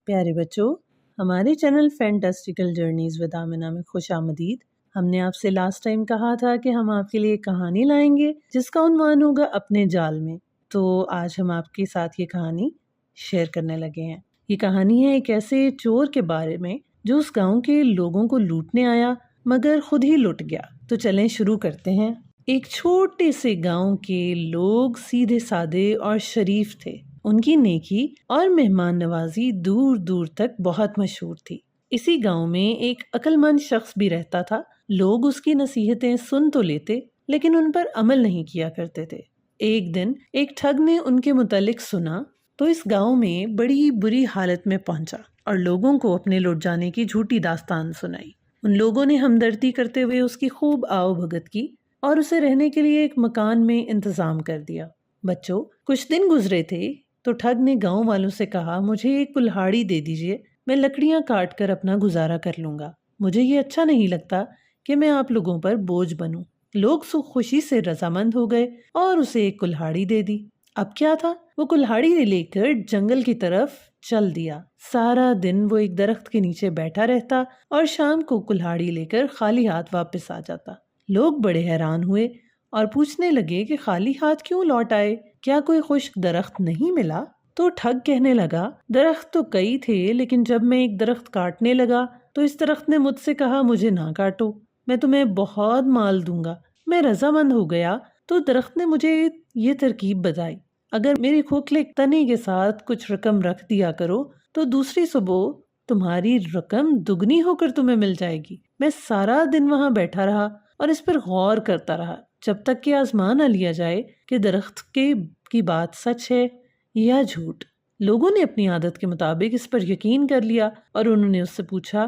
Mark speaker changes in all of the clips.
Speaker 1: پیارے بچوں، ہمارے چینل فینٹاسٹیکل جرنیز ود آمنہ میں خوش آمدید۔ ہم نے آپ سے لاسٹ ٹائم کہا تھا کہ ہم آپ کے لیے کہانی لائیں گے جس کا عنوان ہوگا اپنے جال میں۔ تو آج ہم آپ کے ساتھ یہ کہانی شیئر کرنے لگے ہیں۔ یہ کہانی ہے ایک ایسے چور کے بارے میں جو اس گاؤں کے لوگوں کو لوٹنے آیا مگر خود ہی لٹ گیا۔ تو چلیں شروع کرتے ہیں۔ ایک چھوٹے سے گاؤں کے لوگ سیدھے سادے اور شریف تھے۔ ان کی نیکی اور مہمان نوازی دور دور تک بہت مشہور تھی۔ اسی گاؤں میں ایک عقل مند شخص بھی رہتا تھا۔ لوگ اس کی نصیحتیں سن تو لیتے لیکن ان پر عمل نہیں کیا کرتے تھے۔ ایک دن ایک ٹھگ نے ان کے متعلق سنا تو اس گاؤں میں بڑی بری حالت میں پہنچا اور لوگوں کو اپنے لوٹ جانے کی جھوٹی داستان سنائی۔ ان لوگوں نے ہمدردی کرتے ہوئے اس کی خوب آؤ بھگت کی اور اسے رہنے کے لیے ایک مکان میں انتظام کر دیا۔ بچوں، کچھ دن گزرے تھے تو ٹھگ نے گاؤں والوں سے کہا، مجھے ایک کلہاڑی دے دیجئے، میں لکڑیاں کاٹ کر اپنا گزارا کر لوں گا۔ مجھے یہ اچھا نہیں لگتا کہ میں آپ لوگوں پر بوجھ بنوں۔ لوگ خوشی سے رضامند ہو گئے اور اسے ایک کلہاڑی دے دی۔ اب کیا تھا، وہ کلہاڑی لے کر جنگل کی طرف چل دیا۔ سارا دن وہ ایک درخت کے نیچے بیٹھا رہتا اور شام کو کلہاڑی لے کر خالی ہاتھ واپس آ جاتا۔ لوگ بڑے حیران ہوئے اور پوچھنے لگے کہ خالی ہاتھ کیوں لوٹ آئے؟ کیا کوئی خشک درخت نہیں ملا؟ تو ٹھگ کہنے لگا، درخت تو کئی تھے لیکن جب میں ایک درخت کاٹنے لگا تو اس درخت نے مجھ سے کہا، مجھے نہ کاٹو، میں تمہیں بہت مال دوں گا۔ میں رضامند ہو گیا تو درخت نے مجھے یہ ترکیب بتائی، اگر میری کھوکھلے تنے کے ساتھ کچھ رقم رکھ دیا کرو تو دوسری صبح تمہاری رقم دگنی ہو کر تمہیں مل جائے گی۔ میں سارا دن وہاں بیٹھا رہا اور اس پر غور کرتا رہا جب تک کہ آزما نہ لیا جائے کہ درخت کی بات سچ ہے یا جھوٹ۔ لوگوں نے اپنی عادت کے مطابق اس پر یقین کر لیا اور انہوں نے اس سے پوچھا،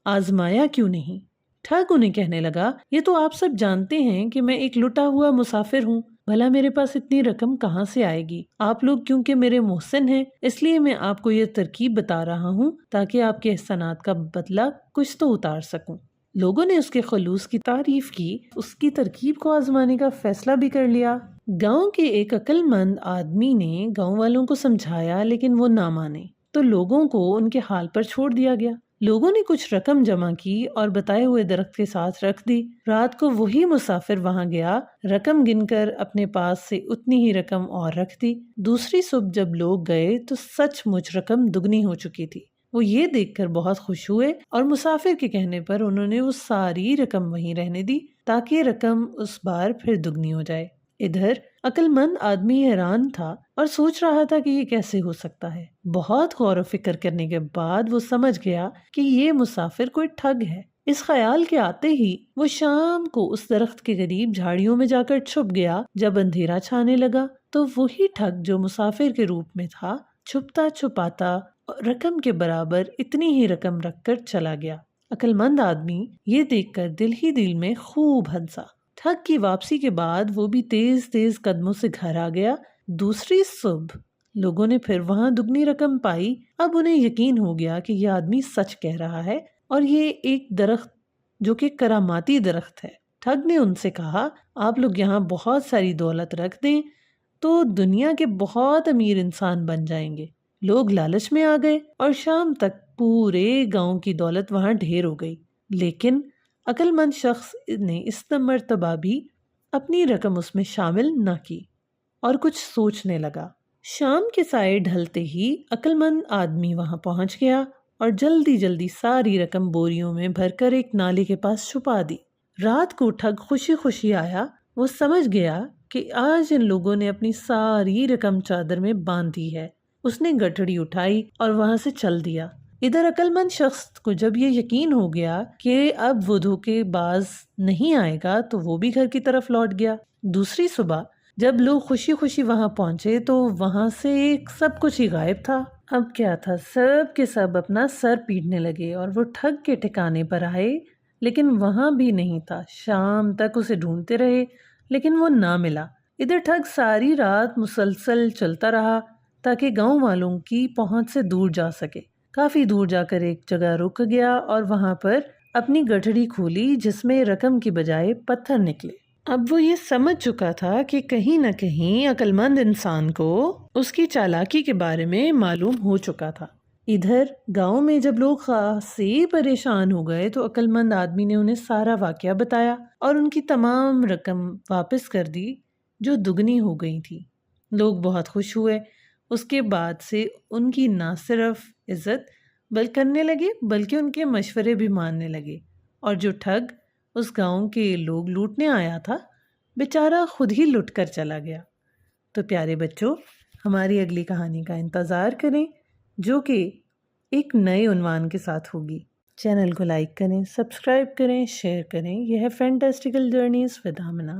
Speaker 1: آزمایا کیوں نہیں؟ ٹھگ انہیں کہنے لگا، یہ تو آپ سب جانتے ہیں کہ میں ایک لٹا ہوا مسافر ہوں، بھلا میرے پاس اتنی رقم کہاں سے آئے گی؟ آپ لوگ کیونکہ میرے محسن ہیں اس لیے میں آپ کو یہ ترکیب بتا رہا ہوں تاکہ آپ کے احسانات کا بدلہ کچھ تو اتار سکوں۔ لوگوں نے اس کے خلوص کی تعریف کی، اس کی ترکیب کو آزمانے کا فیصلہ بھی کر لیا۔ گاؤں کے ایک عقل مند آدمی نے گاؤں والوں کو سمجھایا لیکن وہ نہ مانے تو لوگوں کو ان کے حال پر چھوڑ دیا گیا۔ لوگوں نے کچھ رقم جمع کی اور بتائے ہوئے درخت کے ساتھ رکھ دی۔ رات کو وہی مسافر وہاں گیا، رقم گن کر اپنے پاس سے اتنی ہی رقم اور رکھ دی۔ دوسری صبح جب لوگ گئے تو سچ مچ رقم دگنی ہو چکی تھی۔ وہ یہ دیکھ کر بہت خوش ہوئے اور مسافر کے کہنے پر انہوں نے وہ ساری رقم وہیں رہنے دی تاکہ رقم اس بار پھر دگنی ہو جائے۔ ادھر عقل مند آدمی حیران تھا اور سوچ رہا تھا کہ یہ کیسے ہو سکتا ہے۔ بہت غور و فکر کرنے کے بعد وہ سمجھ گیا کہ یہ مسافر کوئی ٹھگ ہے۔ اس خیال کے آتے ہی وہ شام کو اس درخت کے قریب جھاڑیوں میں جا کر چھپ گیا۔ جب اندھیرا چھانے لگا تو وہی ٹھگ جو مسافر کے روپ میں تھا چھپتا چھپاتا رقم کے برابر اتنی ہی رقم رکھ کر چلا گیا۔ عقل مند آدمی یہ دیکھ کر دل ہی دل میں خوب ہنسا۔ ٹھگ کی واپسی کے بعد وہ بھی تیز تیز قدموں سے گھر آ گیا۔ دوسری صبح لوگوں نے پھر وہاں دگنی رقم پائی۔ اب انہیں یقین ہو گیا کہ یہ آدمی سچ کہہ رہا ہے اور یہ ایک درخت جو کہ کراماتی درخت ہے۔ ٹھگ نے ان سے کہا، آپ لوگ یہاں بہت ساری دولت رکھ دیں تو دنیا کے بہت امیر انسان بن جائیں گے۔ لوگ لالچ میں آ گئے اور شام تک پورے گاؤں کی دولت وہاں ڈھیر ہو گئی، لیکن عقل مند شخص نے اس مرتبہ بھی اپنی رقم اس میں شامل نہ کی اور کچھ سوچنے لگا۔ شام کے سائے ڈھلتے ہی عقل مند آدمی وہاں پہنچ گیا اور جلدی جلدی ساری رقم بوریوں میں بھر کر ایک نالے کے پاس چھپا دی۔ رات کو ٹھگ خوشی خوشی آیا۔ وہ سمجھ گیا کہ آج ان لوگوں نے اپنی ساری رقم چادر میں باندھ دی ہے۔ اس نے گٹھڑی اٹھائی اور وہاں سے چل دیا۔ ادھر عقل مند شخص کو جب یہ یقین ہو گیا کہ اب وہ دھوکے باز نہیں آئے گا تو وہ بھی گھر کی طرف لوٹ گیا۔ دوسری صبح جب لوگ خوشی خوشی وہاں پہنچے تو وہاں سے سب کچھ ہی غائب تھا۔ اب کیا تھا، سب کے سب اپنا سر پیٹنے لگے اور وہ ٹھگ کے ٹھکانے پر آئے لیکن وہاں بھی نہیں تھا۔ شام تک اسے ڈھونڈتے رہے لیکن وہ نہ ملا۔ ادھر ٹھگ ساری رات مسلسل چلتا رہا تاکہ گاؤں والوں کی پہنچ سے دور جا سکے۔ کافی دور جا کر ایک جگہ رک گیا اور وہاں پر اپنی گٹھڑی کھولی جس میں رقم کی بجائے پتھر نکلے۔ اب وہ یہ سمجھ چکا تھا کہ کہیں نہ کہیں عقل مند انسان کو اس کی چالاکی کے بارے میں معلوم ہو چکا تھا۔ ادھر گاؤں میں جب لوگ خاصے پریشان ہو گئے تو عقل مند آدمی نے انہیں سارا واقعہ بتایا اور ان کی تمام رقم واپس کر دی جو دگنی ہو گئی تھی۔ لوگ بہت خوش ہوئے۔ اس کے بعد سے ان کی نہ صرف عزت کرنے لگے بلکہ ان کے مشورے بھی ماننے لگے، اور جو ٹھگ اس گاؤں کے لوگ لوٹنے آیا تھا بیچارہ خود ہی لٹ کر چلا گیا۔ تو پیارے بچوں، ہماری اگلی کہانی کا انتظار کریں جو کہ ایک نئے عنوان کے ساتھ ہوگی۔ چینل کو لائک کریں، سبسکرائب کریں، شیئر کریں۔ یہ ہے فینٹاسٹیکل جرنیز ود آمنہ۔